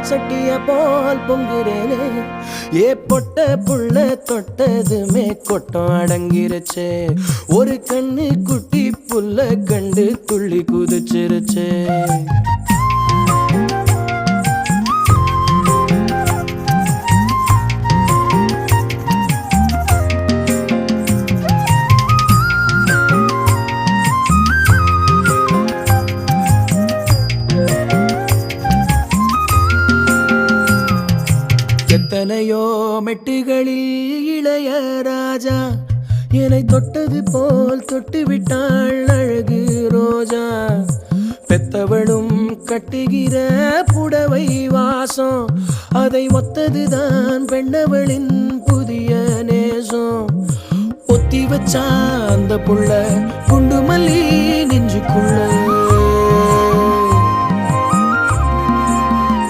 பால் சட்டிய போல் பொங்குறேனே ஏ பொட்ட புள்ள தொட்டதுமே கொட்டம் அடங்கிருச்சு ஒரு கண்ணு குட்டி புல்ல கண்டு துள்ளி குதிச்சிருச்சு எத்தனையோ மெட்டுகளில் இளைய ராஜா என்னை தொட்டது போல் தொட்டு விட்டாள் அழகு ரோஜா பெத்தவளும் கட்டுகிற புடவை வாசம் அதை ஒத்ததுதான் பெண்ணவளின் புதிய நேசம் ஒத்தி வச்சா அந்த புள்ள குண்டு மல்லி நெஞ்சுக்குள்ள